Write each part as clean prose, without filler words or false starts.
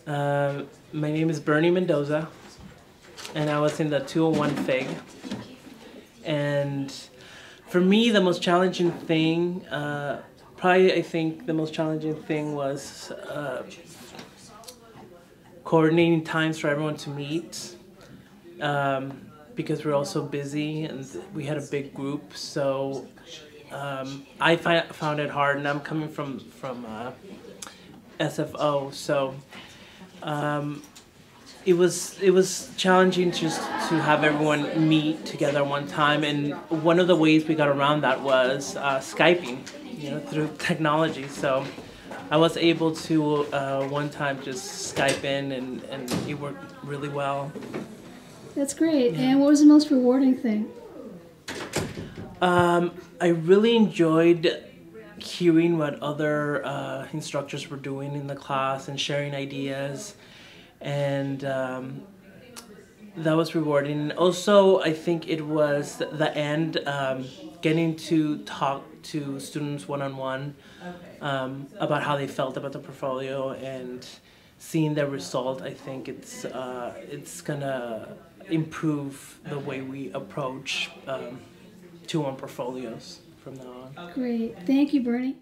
My name is Bernie Mendoza, and I was in the 201 FIG. And for me, the most challenging thing, I think the most challenging thing was coordinating times for everyone to meet, because we're all so busy and we had a big group. So I found it hard, and I'm coming from SFO, so it was challenging just to have everyone meet together one time. And one of the ways we got around that was Skyping, through technology. So I was able to one time just Skype in, and it worked really well. That's great. Yeah. And what was the most rewarding thing? I really enjoyed hearing what other instructors were doing in the class and sharing ideas, and that was rewarding. Also, I think it was the end, getting to talk to students one-on-one about how they felt about the portfolio and seeing their result. I think it's gonna improve the way we approach 2-1 portfolios from now on. Great. Thank you, Bernie.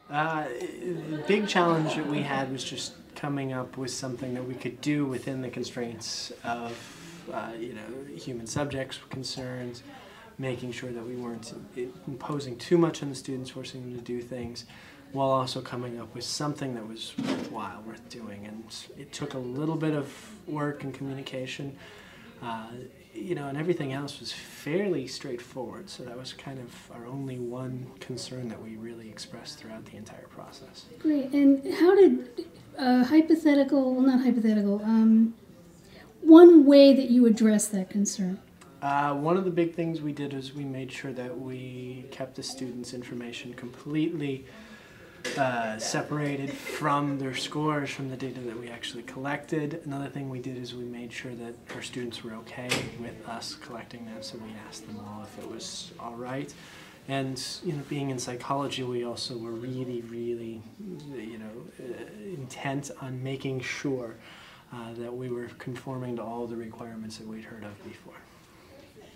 The big challenge that we had was just coming up with something that we could do within the constraints of human subjects concerns, making sure that we weren't imposing too much on the students, forcing them to do things, while also coming up with something that was worthwhile, worth doing. And it took a little bit of work and communication, and everything else was fairly straightforward. So that was kind of our only one concern that we really expressed throughout the entire process. Great. And how did one way that you addressed that concern? One of the big things we did is we made sure that we kept the students' information completely separated from their scores, from the data that we actually collected. Another thing we did is we made sure that our students were okay with us collecting them, so we asked them all if it was all right. And being in psychology, we also were really intent on making sure that we were conforming to all the requirements that we'd heard of before.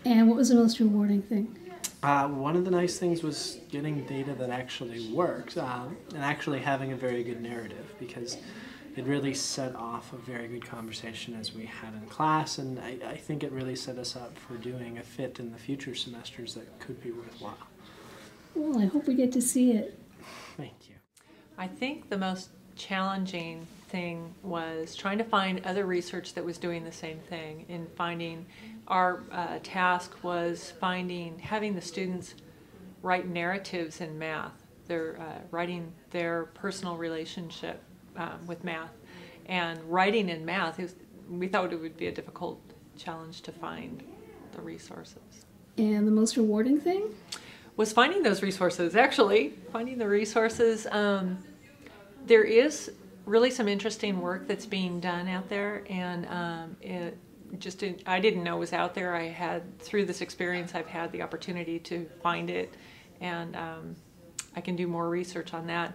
And what was the most rewarding thing? One of the nice things was getting data that actually works, and actually having a very good narrative, because it really set off a very good conversation as we had in class, and I think it really set us up for doing a FIT in the future semesters that could be worthwhile. Well, I hope we get to see it. Thank you. I think the most challenging thing was trying to find other research that was doing the same thing. In finding, our task was having the students write narratives in math. They're writing their personal relationship with math, and writing in math we thought it would be a difficult challenge to find the resources. And the most rewarding thing was finding those resources. Actually, finding the resources. There is really some interesting work that's being done out there, and I didn't know it was out there. Through this experience, I've had the opportunity to find it, and I can do more research on that.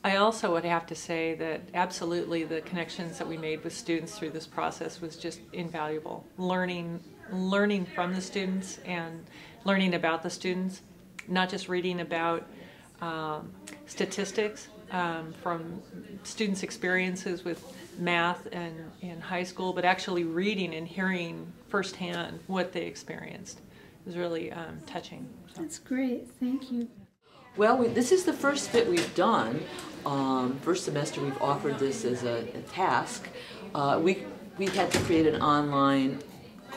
I also would have to say that absolutely the connections that we made with students through this process was just invaluable. Learning from the students and learning about the students, not just reading about statistics from students' experiences with math in high school, but actually reading and hearing firsthand what they experienced. It was really touching. So. That's great. Thank you. Well, this is the first FIT we've done. First semester we've offered this as a task. We had to create an online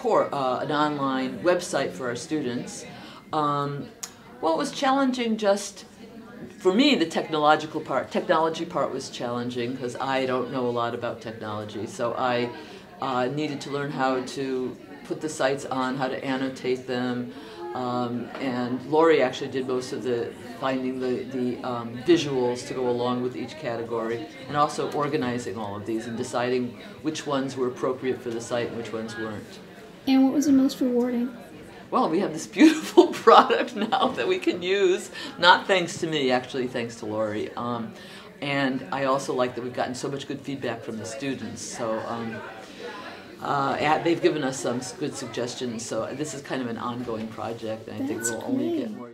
website for our students. Well, it was challenging just for me. The technology part was challenging because I don't know a lot about technology, so I needed to learn how to put the sites on, how to annotate them, and Lori actually did most of the finding the visuals to go along with each category, and also organizing all of these and deciding which ones were appropriate for the site and which ones weren't. And what was the most rewarding? Well, we have this beautiful product now that we can use, not thanks to me, actually thanks to Lori. And I also like that we've gotten so much good feedback from the students. So they've given us some good suggestions. So this is kind of an ongoing project, and I think That's we'll only great. get more.